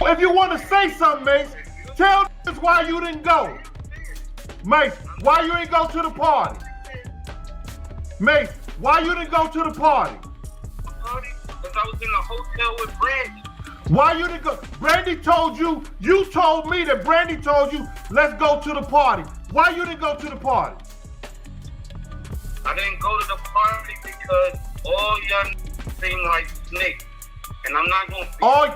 If you want to say something, Mase, tell us why you didn't go. Mase, why you didn't go to the party? Mase, why you didn't go to the party? Because I was in a hotel with Brandy. Why you didn't go? Brandy told you, you told me that Brandy told you, let's go to the party. Why you didn't go to the party? I didn't go to the party because all y'all seem like snakes. And I'm not going to be no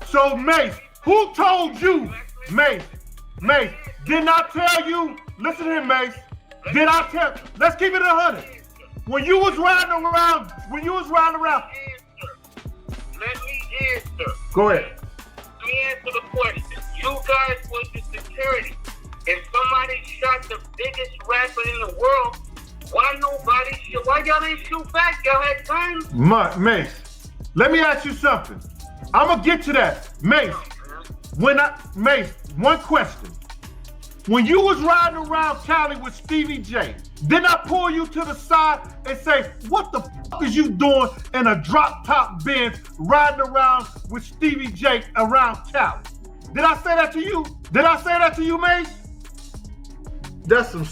So Mase, who told you? Mase, didn't I tell you? Listen to him, Mase. Did I tell? Let's keep it 100. When you was riding around, Let me answer. Go ahead. Let me answer the question. You guys was the security. If somebody shot the biggest rapper in the world, why y'all didn't shoot back? Y'all had guns? Mase, let me ask you something. I'm gonna get to that. Mase, one question. When you was riding around Cali with Stevie J, didn't I pull you to the side and say, what the fuck is you doing in a drop top Benz riding around with Stevie J around Cali? Did I say that to you? Mase? That's some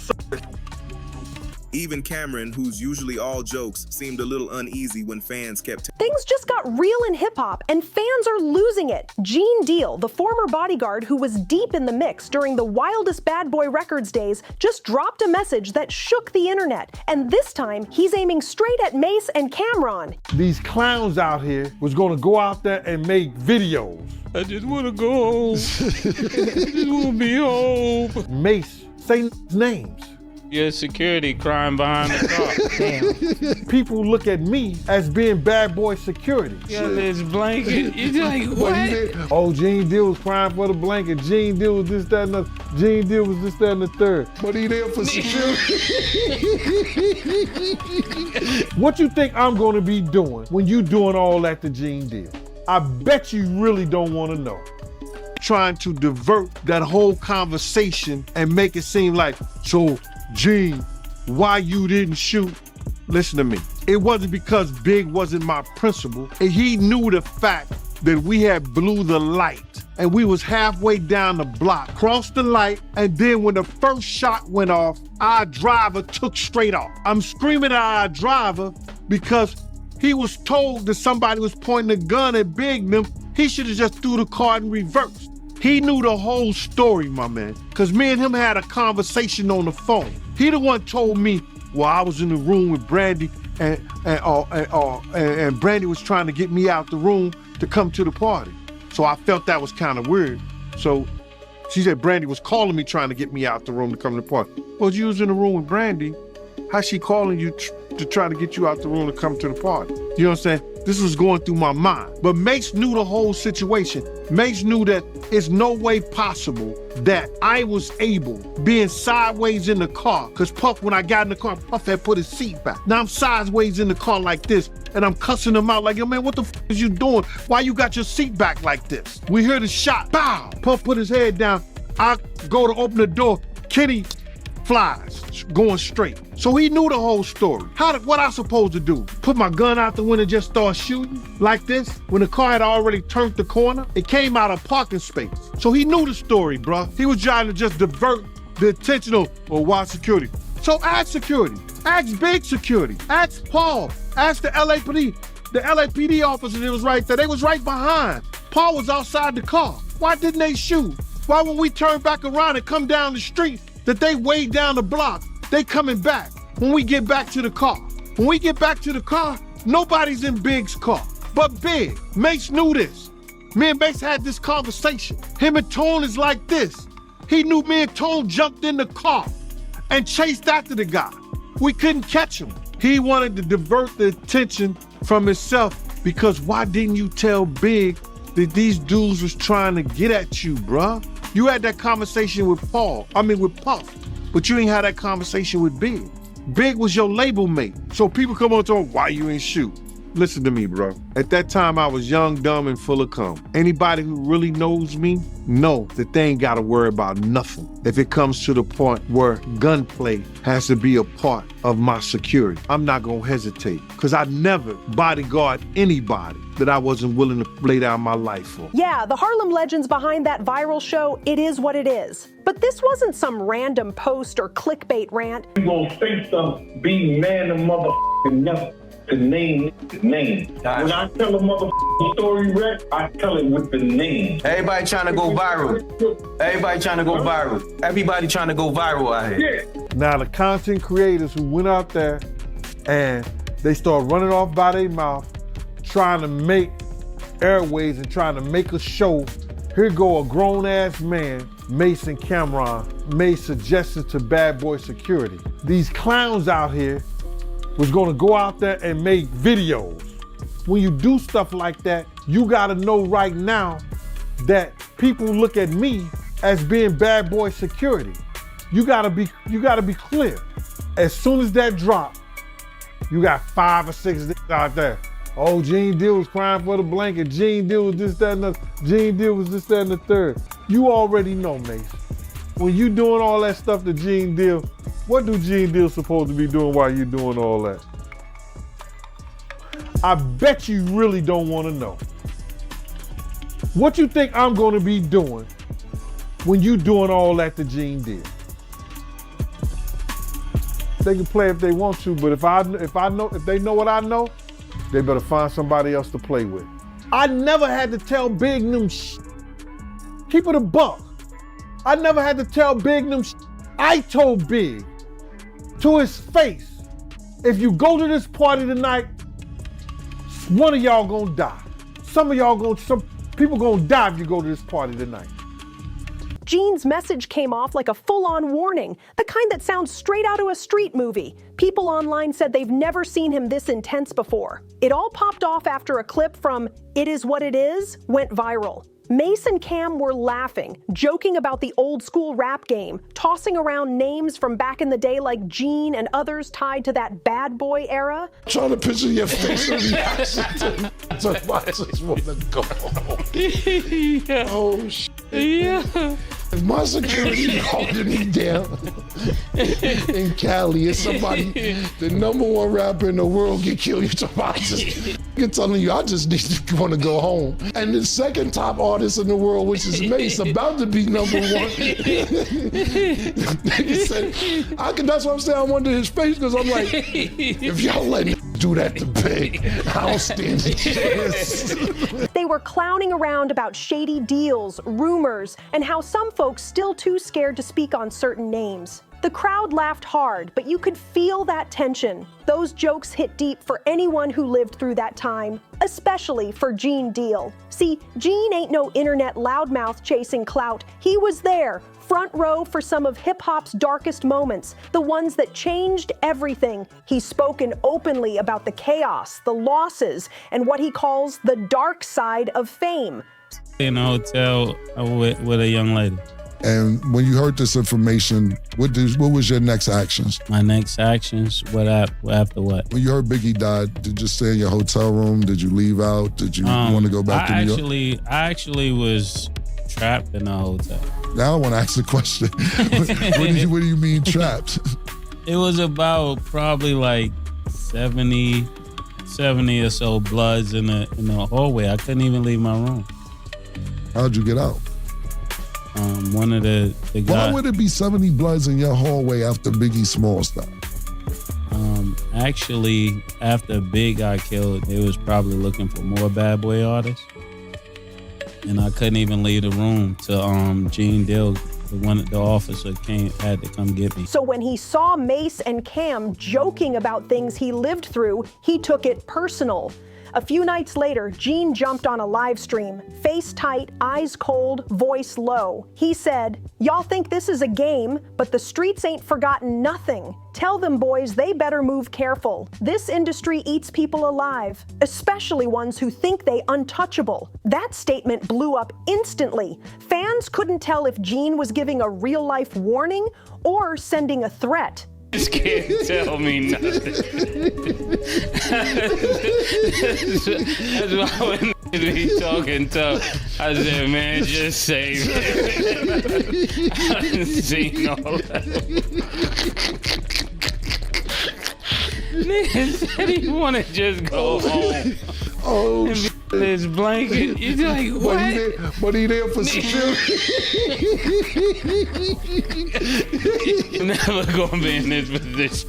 Even Camron, who's usually all jokes, seemed a little uneasy when fans kept... Things just got real in hip-hop, and fans are losing it. Gene Deal, the former bodyguard who was deep in the mix during the wildest Bad Boy Records days, just dropped a message that shook the internet. And this time, he's aiming straight at Mase and Camron. These clowns out here was gonna go out there and make videos. I just wanna go home. I just wanna be home. Mase, say names. Yeah, security crying behind the car. Damn. People look at me as being bad boy security. Yeah, this blanket. You're like, what? Oh, Gene Deal was crying for the blanket. Gene Deal was this, that, and the Gene Deal was this, that, and the third. But he there for security. What you think I'm gonna be doing when you doing all that to Gene Deal? I bet you really don't wanna know. Trying to divert that whole conversation and make it seem like, so Gene, why you didn't shoot? Listen to me. It wasn't because Big wasn't my principal. He knew the fact that we had blew the light and we was halfway down the block, crossed the light, and then when the first shot went off, our driver took straight off. I'm screaming at our driver because he was told that somebody was pointing a gun at Big and them. He should have just threw the car in reverse. He knew the whole story, my man, because me and him had a conversation on the phone. He the one told me, well, I was in the room with Brandy and Brandy was trying to get me out the room to come to the party. So I felt that was kind of weird. So she said Brandy was calling me trying to get me out the room to come to the party. Well, you was in the room with Brandy. How's she calling you to try to get you out the room to come to the party? You know what I'm saying? This was going through my mind. But Mase knew the whole situation. Mase knew that it's no way possible that I was able, being sideways in the car, because Puff, when I got in the car, Puff had put his seat back. Now I'm sideways in the car like this, and I'm cussing him out like, yo, man, what the f is you doing? Why you got your seat back like this? We hear the shot, bow. Puff put his head down. I go to open the door. Kenny flies, going straight. So he knew the whole story. What I supposed to do? Put my gun out the window and just start shooting like this? When the car had already turned the corner, it came out of parking space. So he knew the story, bruh. He was trying to just divert the attention of, well, why security? So ask security, ask Big security, ask Paul, ask the LAPD. The LAPD officer that was right there, they was right behind. Paul was outside the car. Why didn't they shoot? Why when we turn back around and come down the street, that they way down the block, they coming back when we get back to the car. When we get back to the car, nobody's in Big's car. But Big, Mase knew this. Me and Mase had this conversation. Him and Tone is like this. He knew me and Tone jumped in the car and chased after the guy. We couldn't catch him. He wanted to divert the attention from himself because why didn't you tell Big that these dudes was trying to get at you, bruh? You had that conversation with with Puff, but you ain't had that conversation with Big. Big was your label mate. So people come on to him, why you ain't shoot? Listen to me, bro. At that time, I was young, dumb, and full of cum. Anybody who really knows me know that they ain't gotta worry about nothing if it comes to the point where gunplay has to be a part of my security. I'm not gonna hesitate, because I never bodyguard anybody that I wasn't willing to lay down my life for. Yeah, the Harlem legends behind that viral show, it is what it is. But this wasn't some random post or clickbait rant. You gonna say something, be man and motherfucking never to name the name. When I tell a motherfucking story, Rex, I tell it with the name. Everybody trying to go viral. Everybody trying to go viral. Everybody trying to go viral out here. Now the content creators who went out there and they start running off by their mouth, trying to make airways and trying to make a show. Here go a grown-ass man, Mase and Camron, made suggestions to Bad Boy Security. These clowns out here was gonna go out there and make videos. When you do stuff like that, you gotta know right now that people look at me as being Bad Boy Security. You gotta be clear. As soon as that drop, you got 5 or 6 niggas out there. Oh, Gene Deal was crying for the blanket. Gene Deal was this, that, and the Gene Deal was this, that, and the third. You already know, Mase. When you doing all that stuff to Gene Deal, what do Gene Deal supposed to be doing while you doing all that? I bet you really don't want to know. What you think I'm gonna be doing when you doing all that to Gene Deal? They can play if they want to, but if they know what I know, they better find somebody else to play with. I never had to tell Big them Keep it a buck. I never had to tell Big them I told Big to his face, if you go to this party tonight, one of y'all gonna die. Some people gonna die if you go to this party tonight. Gene's message came off like a full-on warning, the kind that sounds straight out of a street movie. People online said they've never seen him this intense before. It all popped off after a clip from It Is What It Is went viral. Mase and Cam were laughing, joking about the old school rap game, tossing around names from back in the day like Gene and others tied to that bad boy era. Trying to picture your facial reaction to I just want to go home. Yeah. Oh, shit. Yeah. If my security holding me down in Cali, it's somebody, the #1 rapper in the world get killed, you're telling you, I just need to want to go home. And the second top artist in the world, which is Mase, about to be #1. Nigga said, that's what I'm saying, I wonder his face, because I'm like, if y'all let do that to Big, I don't stand a chance. They were clowning around about shady deals, rumors, and how some folks still too scared to speak on certain names. The crowd laughed hard, but you could feel that tension. Those jokes hit deep for anyone who lived through that time, especially for Gene Deal. See, Gene ain't no internet loudmouth chasing clout. He was there, front row for some of hip-hop's darkest moments, the ones that changed everything. He's spoken openly about the chaos, the losses, and what he calls the dark side of fame. In a hotel with a young lady. And when you heard this information, what was your next actions? My next actions, after what? When you heard Biggie died, did you stay in your hotel room? Did you leave out? Did you want to go back to New York? I actually was trapped in a hotel. Now I want to ask the question. What do you mean trapped? It was about probably like 70 or so bloods in the hallway. I couldn't even leave my room. How'd you get out? One of the guys. Why would it be 70 bloods in your hallway after Biggie Smalls died? Actually, after Big got killed, they was probably looking for more bad boy artists. And I couldn't even leave the room till Gene Deal, the officer had to come get me. So when he saw Mase and Cam joking about things he lived through, he took it personal. A few nights later, Gene jumped on a live stream, face tight, eyes cold, voice low. He said, "Y'all think this is a game, but the streets ain't forgotten nothing. Tell them boys they better move careful. This industry eats people alive, especially ones who think they untouchable." That statement blew up instantly. Fans couldn't tell if Gene was giving a real-life warning or sending a threat. Just can't tell me nothing. That's why when be talking tough, I said, man, just save it. I done seen all that. Nigga said he wanna just go home. Oh, and be in his blanket. You're like, what? But he there for security. You're never gonna be in this position.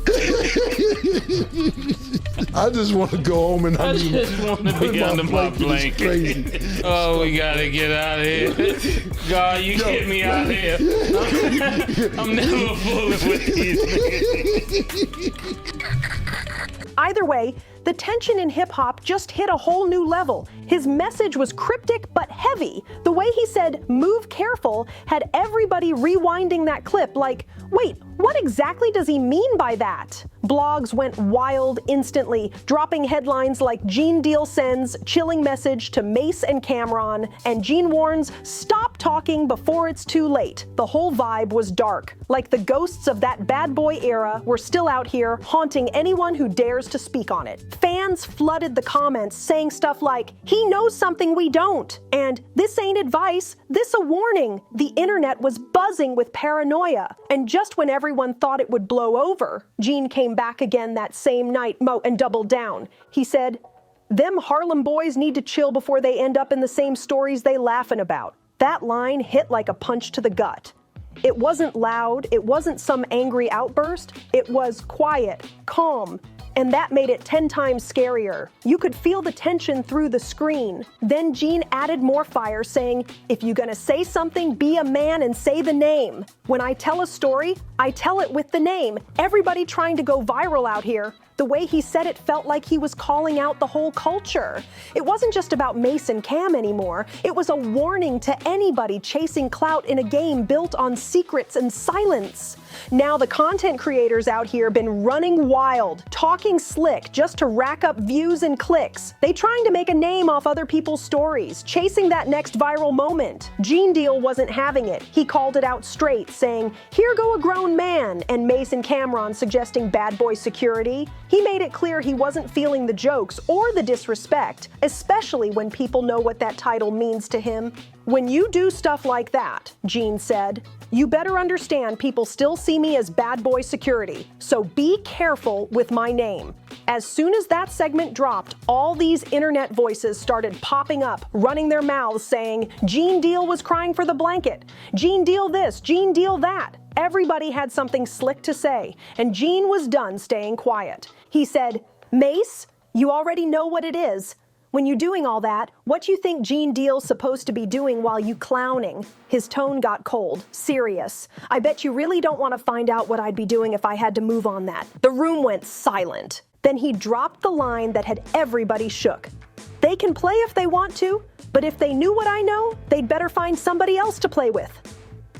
I just want to go home and I just want to be under my blanket. Crazy. Oh, we gotta get out of here. God, you get me out of here. I'm never fooling with these niggas. Either way, the tension in hip-hop just hit a whole new level. His message was cryptic but heavy. The way he said, "move careful," had everybody rewinding that clip like, wait, what exactly does he mean by that? Blogs went wild instantly, dropping headlines like Gene Deal sends chilling message to Mase and Camron, and Gene warns, stop talking before it's too late. The whole vibe was dark, like the ghosts of that bad boy era were still out here haunting anyone who dares to speak on it. Fans flooded the comments saying stuff like, he knows something we don't, and this ain't advice, this a warning. The internet was buzzing with paranoia, and just when everyone thought it would blow over, Gene came back again that same night and doubled down. He said, them Harlem boys need to chill before they end up in the same stories they laughing about. That line hit like a punch to the gut. It wasn't loud, it wasn't some angry outburst, it was quiet, calm, and that made it 10 times scarier. You could feel the tension through the screen. Then Gene added more fire, saying, if you're gonna say something, be a man and say the name. When I tell a story, I tell it with the name. Everybody trying to go viral out here. The way he said it felt like he was calling out the whole culture. It wasn't just about Mase and Cam anymore. It was a warning to anybody chasing clout in a game built on secrets and silence. Now the content creators out here been running wild, talking slick just to rack up views and clicks. They trying to make a name off other people's stories, chasing that next viral moment. Gene Deal wasn't having it. He called it out straight, saying, here go a grown man, and Mase and Camron suggesting bad boy security. He made it clear he wasn't feeling the jokes or the disrespect, especially when people know what that title means to him. When you do stuff like that, Gene said, you better understand people still see me as bad boy security, so be careful with my name. As soon as that segment dropped, all these internet voices started popping up, running their mouths saying, Gene Deal was crying for the blanket, Gene Deal this, Gene Deal that. Everybody had something slick to say, and Gene was done staying quiet. He said, Mase, you already know what it is. When you doing all that, what you think Gene Deal's supposed to be doing while you clowning? His tone got cold, serious. I bet you really don't want to find out what I'd be doing if I had to move on that. The room went silent. Then he dropped the line that had everybody shook. They can play if they want to, but if they knew what I know, they'd better find somebody else to play with.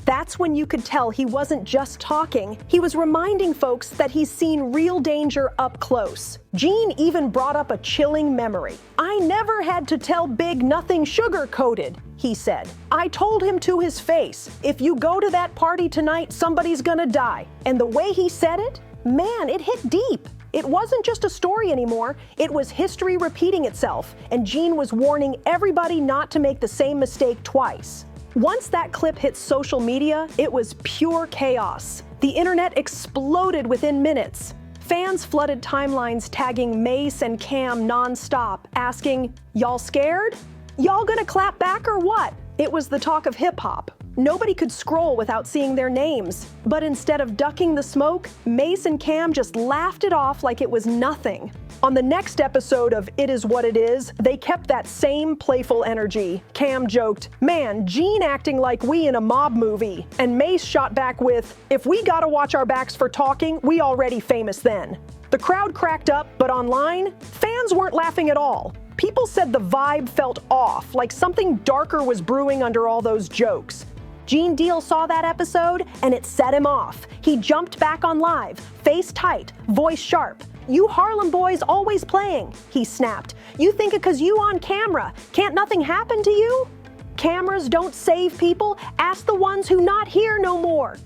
That's when you could tell he wasn't just talking. He was reminding folks that he's seen real danger up close. Gene even brought up a chilling memory. I never had to tell Big nothing sugar-coated, he said. I told him to his face, if you go to that party tonight, somebody's gonna die. And the way he said it, man, it hit deep. It wasn't just a story anymore, it was history repeating itself, and Gene was warning everybody not to make the same mistake twice. Once that clip hit social media, it was pure chaos. The internet exploded within minutes. Fans flooded timelines tagging Mase and Cam nonstop, asking, y'all scared? Y'all gonna clap back or what? It was the talk of hip-hop. Nobody could scroll without seeing their names. But instead of ducking the smoke, Mase and Cam just laughed it off like it was nothing. On the next episode of It Is What It Is, they kept that same playful energy. Cam joked, man, Gene acting like we in a mob movie. And Mase shot back with, if we gotta watch our backs for talking, we already famous then. The crowd cracked up, but online, fans weren't laughing at all. People said the vibe felt off, like something darker was brewing under all those jokes. Gene Deal saw that episode, and it set him off. He jumped back on live, face tight, voice sharp. You Harlem boys always playing, he snapped. You think it 'cause you on camera, can't nothing happen to you? Cameras don't save people, ask the ones who not here no more.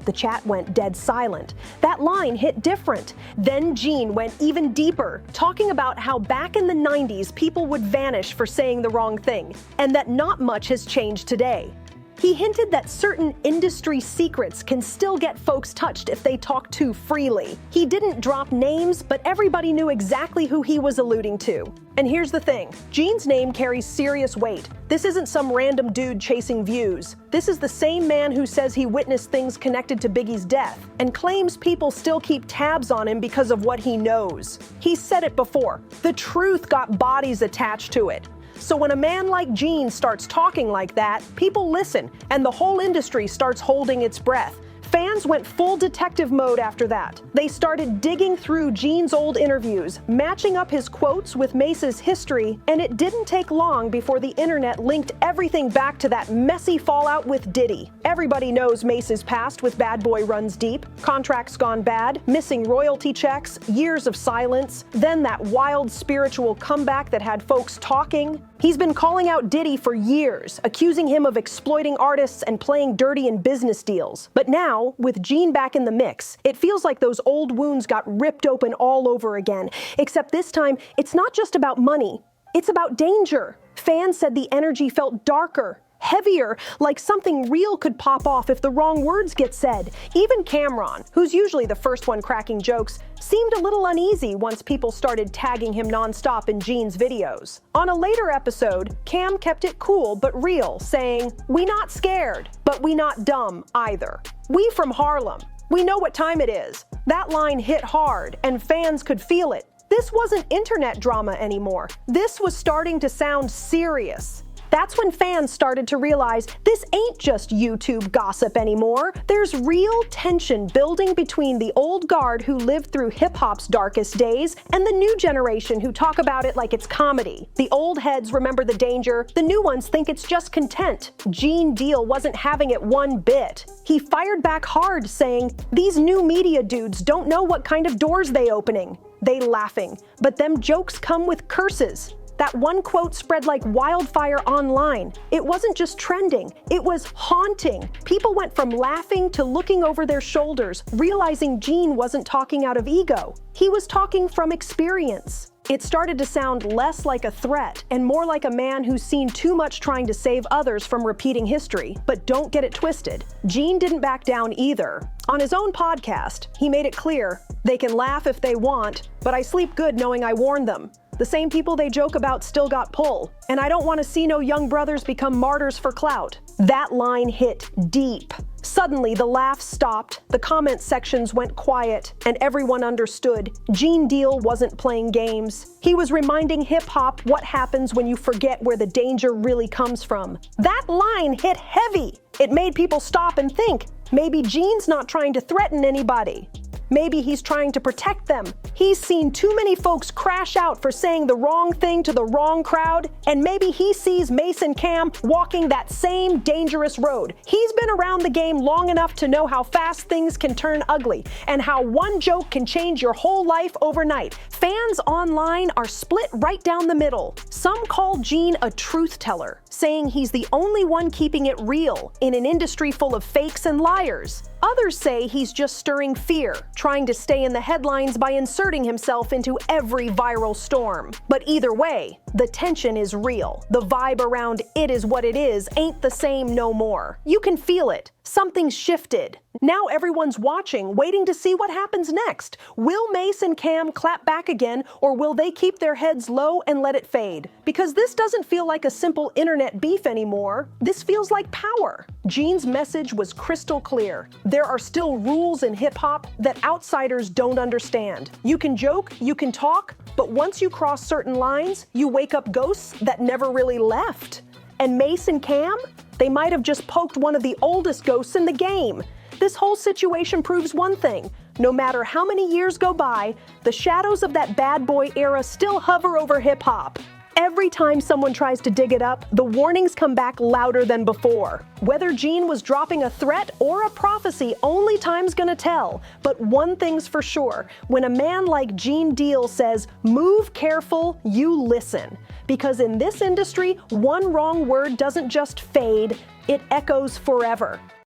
The chat went dead silent. That line hit different. Then Gene went even deeper, talking about how back in the 90s people would vanish for saying the wrong thing, and that not much has changed today. He hinted that certain industry secrets can still get folks touched if they talk too freely. He didn't drop names, but everybody knew exactly who he was alluding to. And here's the thing, Gene's name carries serious weight. This isn't some random dude chasing views. This is the same man who says he witnessed things connected to Biggie's death and claims people still keep tabs on him because of what he knows. He said it before, the truth got bodies attached to it. So when a man like Gene starts talking like that, people listen, and the whole industry starts holding its breath. Fans went full detective mode after that. They started digging through Gene's old interviews, matching up his quotes with Mase's history, and it didn't take long before the internet linked everything back to that messy fallout with Diddy. Everybody knows Mase's past with Bad Boy runs deep, contracts gone bad, missing royalty checks, years of silence, then that wild spiritual comeback that had folks talking. He's been calling out Diddy for years, accusing him of exploiting artists and playing dirty in business deals. But now, with Gene back in the mix, it feels like those old wounds got ripped open all over again. Except this time, it's not just about money, it's about danger. Fans said the energy felt darker, heavier, like something real could pop off if the wrong words get said. Even Camron, who's usually the first one cracking jokes, seemed a little uneasy once people started tagging him nonstop in Gene's videos. On a later episode, Cam kept it cool but real, saying, "We not scared, but we not dumb either. We from Harlem. We know what time it is." That line hit hard, and fans could feel it. This wasn't internet drama anymore. This was starting to sound serious. That's when fans started to realize this ain't just YouTube gossip anymore. There's real tension building between the old guard who lived through hip-hop's darkest days and the new generation who talk about it like it's comedy. The old heads remember the danger, the new ones think it's just content. Gene Deal wasn't having it one bit. He fired back hard, saying, "These new media dudes don't know what kind of doors they opening. They laughing, but them jokes come with curses." That one quote spread like wildfire online. It wasn't just trending, it was haunting. People went from laughing to looking over their shoulders, realizing Gene wasn't talking out of ego. He was talking from experience. It started to sound less like a threat and more like a man who's seen too much trying to save others from repeating history. But don't get it twisted, Gene didn't back down either. On his own podcast, he made it clear, "They can laugh if they want, but I sleep good knowing I warned them. The same people they joke about still got pull, and I don't want to see no young brothers become martyrs for clout." That line hit deep. Suddenly, the laughs stopped, the comment sections went quiet, and everyone understood Gene Deal wasn't playing games. He was reminding hip-hop what happens when you forget where the danger really comes from. That line hit heavy. It made people stop and think, maybe Gene's not trying to threaten anybody. Maybe he's trying to protect them. He's seen too many folks crash out for saying the wrong thing to the wrong crowd, and maybe he sees Mase and Cam walking that same dangerous road. He's been around the game long enough to know how fast things can turn ugly, and how one joke can change your whole life overnight. Fans online are split right down the middle. Some call Gene a truth teller, saying he's the only one keeping it real in an industry full of fakes and liars. Others say he's just stirring fear, trying to stay in the headlines by inserting himself into every viral storm. But either way, the tension is real. The vibe around "it is what it is" ain't the same no more. You can feel it. Something's shifted. Now everyone's watching, waiting to see what happens next. Will Mase and Cam clap back again, or will they keep their heads low and let it fade? Because this doesn't feel like a simple internet beef anymore. This feels like power. Gene's message was crystal clear. There are still rules in hip-hop that outsiders don't understand. You can joke, you can talk, but once you cross certain lines, you wake up ghosts that never really left. And Mase and Cam? They might have just poked one of the oldest ghosts in the game. This whole situation proves one thing. No matter how many years go by, the shadows of that bad boy era still hover over hip-hop. Every time someone tries to dig it up, the warnings come back louder than before. Whether Gene was dropping a threat or a prophecy, only time's gonna tell. But one thing's for sure, when a man like Gene Deal says, "Move careful, you listen." Because in this industry, one wrong word doesn't just fade, it echoes forever.